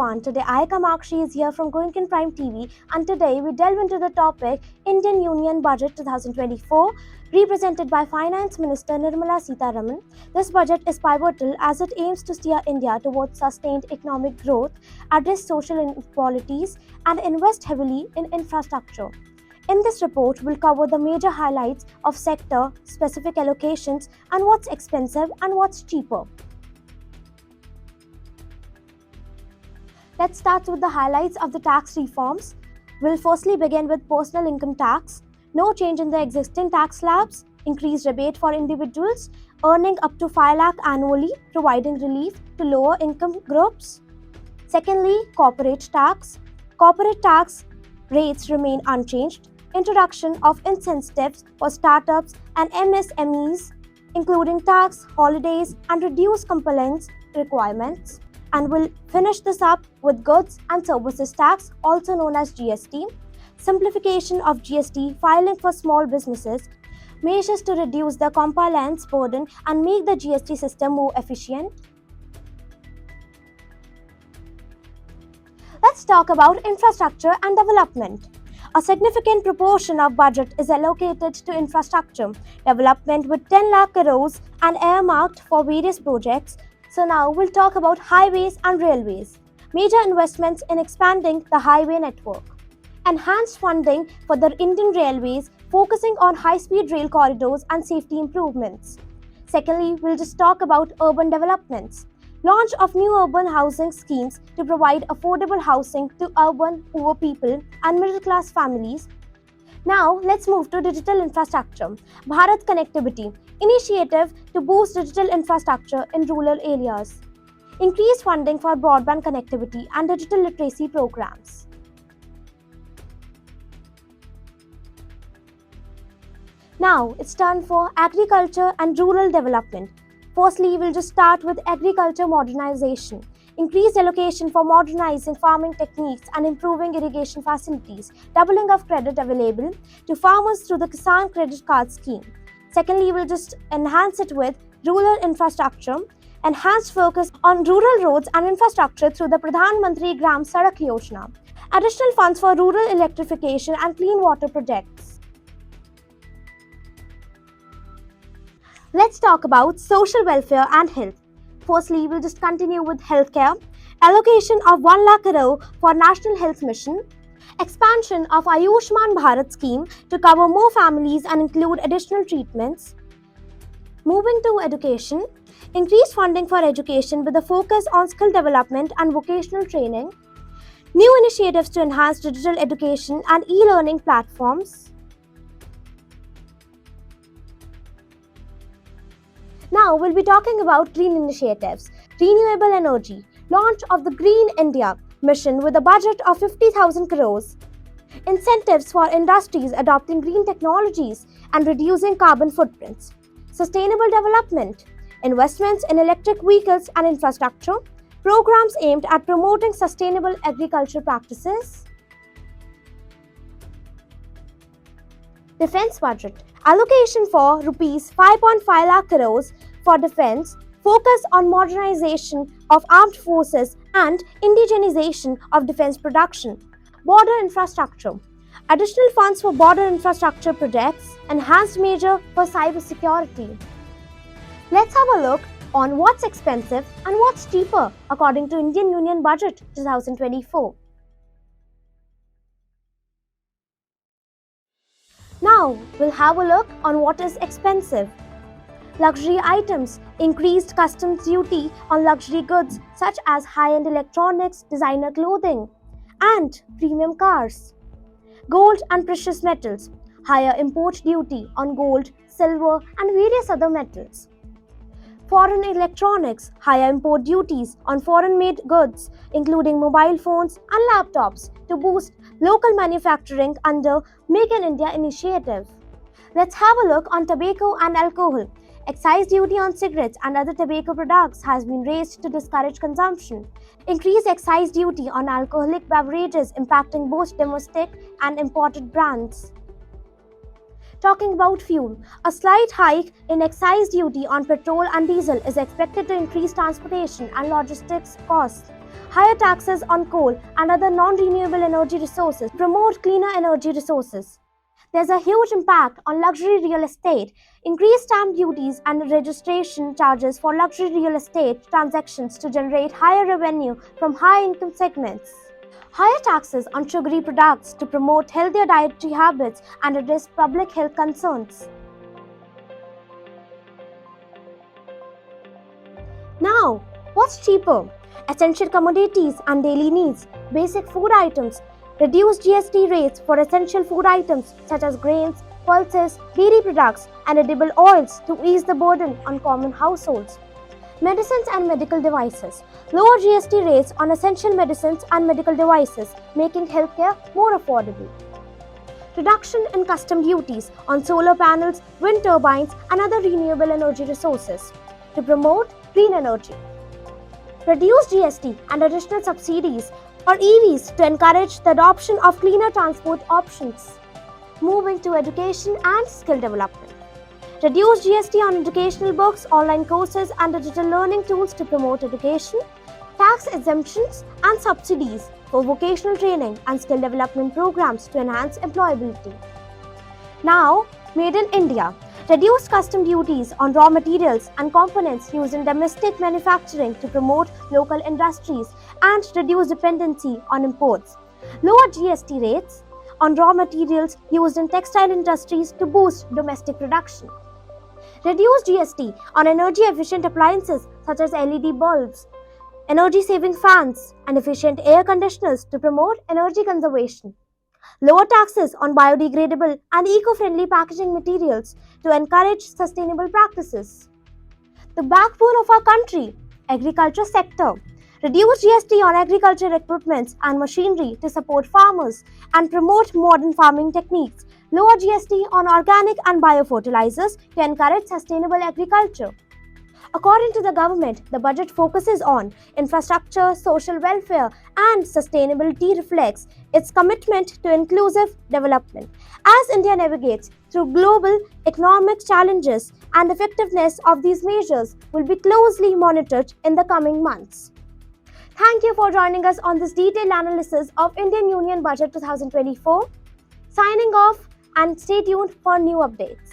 everyone, today I Kamakshi is here from Goenkan Prime TV, and today we delve into the topic Indian Union Budget 2024 represented by Finance Minister Nirmala Sitharaman. This budget is pivotal as it aims to steer India towards sustained economic growth, address social inequalities and invest heavily in infrastructure. In this report, we'll cover the major highlights of sector-specific allocations and what's expensive and what's cheaper. Let's start with the highlights of the tax reforms. We'll firstly begin with personal income tax. No change in the existing tax slabs, increased rebate for individuals earning up to 5 lakh annually, providing relief to lower income groups. Secondly, corporate tax. Corporate tax rates remain unchanged. Introduction of incentives for startups and MSMEs, including tax, holidays, and reduced compliance requirements. And we'll finish this up with goods and services tax, also known as GST. Simplification of GST filing for small businesses, measures to reduce the compliance burden and make the GST system more efficient. Let's talk about infrastructure and development. A significant proportion of budget is allocated to infrastructure development with 10 lakh crores and earmarked for various projects. So now we'll talk about highways and railways. Major investments in expanding the highway network. Enhanced funding for the Indian Railways, focusing on high-speed rail corridors and safety improvements. Secondly, we'll just talk about urban developments. Launch of new urban housing schemes to provide affordable housing to urban poor people and middle-class families. Now, let's move to digital infrastructure. Bharat Connectivity initiative to boost digital infrastructure in rural areas. Increased funding for broadband connectivity and digital literacy programs. Now, it's time for agriculture and rural development. Firstly, we'll just start with agriculture modernization. Increased allocation for modernizing farming techniques and improving irrigation facilities. Doubling of credit available to farmers through the Kisan Credit Card Scheme. Secondly, we'll just enhance it with rural infrastructure. Enhanced focus on rural roads and infrastructure through the Pradhan Mantri Gram Sadak Yojana. Additional funds for rural electrification and clean water projects. Let's talk about social welfare and health. Firstly, we'll just continue with healthcare. Allocation of 1 lakh crore for National Health Mission. Expansion of Ayushman Bharat scheme to cover more families and include additional treatments. Moving to education. Increased funding for education with a focus on skill development and vocational training. New initiatives to enhance digital education and e-learning platforms. Now we'll be talking about green initiatives. Renewable energy. Launch of the Green India mission with a budget of 50,000 crores. Incentives for industries adopting green technologies and reducing carbon footprints. Sustainable development. Investments in electric vehicles and infrastructure. Programs aimed at promoting sustainable agriculture practices. Defense budget. Allocation for Rs 5.5 lakh crores for defense. Focus on modernization of armed forces and indigenization of defense production. Border infrastructure. Additional funds for border infrastructure projects. Enhanced measure for cyber security. Let's have a look on what's expensive and what's cheaper according to Indian Union Budget 2024. Now, we'll have a look on what is expensive. Luxury items. Increased customs duty on luxury goods such as high-end electronics, designer clothing, and premium cars. Gold and precious metals. Higher import duty on gold, silver, and various other metals. Foreign electronics. Higher import duties on foreign-made goods, including mobile phones and laptops, to boost local manufacturing under Make in India initiative. Let's have a look on tobacco and alcohol. Excise duty on cigarettes and other tobacco products has been raised to discourage consumption. Increased excise duty on alcoholic beverages impacting both domestic and imported brands. Talking about fuel, a slight hike in excise duty on petrol and diesel is expected to increase transportation and logistics costs. Higher taxes on coal and other non-renewable energy resources promote cleaner energy resources. There's a huge impact on luxury real estate. Increased stamp duties and registration charges for luxury real estate transactions to generate higher revenue from high-income segments. Higher taxes on sugary products to promote healthier dietary habits and address public health concerns. Now, what's cheaper? Essential commodities and daily needs, basic food items, reduced GST rates for essential food items such as grains, pulses, dairy products, and edible oils to ease the burden on common households. Medicines and medical devices. Lower GST rates on essential medicines and medical devices, making healthcare more affordable. Reduction in custom duties on solar panels, wind turbines, and other renewable energy resources to promote green energy. Reduced GST and additional subsidies for EVs to encourage the adoption of cleaner transport options. Moving to education and skill development. Reduce GST on educational books, online courses, and digital learning tools to promote education. Tax exemptions and subsidies for vocational training and skill development programs to enhance employability. Now, Made in India. Reduce custom duties on raw materials and components used in domestic manufacturing to promote local industries and reduce dependency on imports. Lower GST rates on raw materials used in textile industries to boost domestic production. Reduce GST on energy-efficient appliances such as LED bulbs, energy-saving fans, and efficient air conditioners to promote energy conservation. Lower taxes on biodegradable and eco-friendly packaging materials to encourage sustainable practices. The backbone of our country, agriculture sector. Reduce GST on agriculture equipment and machinery to support farmers and promote modern farming techniques. Lower GST on organic and biofertilizers to encourage sustainable agriculture. According to the government, the budget focuses on infrastructure, social welfare, and sustainability reflects its commitment to inclusive development. As India navigates through global economic challenges, and the effectiveness of these measures will be closely monitored in the coming months. Thank you for joining us on this detailed analysis of Indian Union Budget 2024. Signing off and stay tuned for new updates.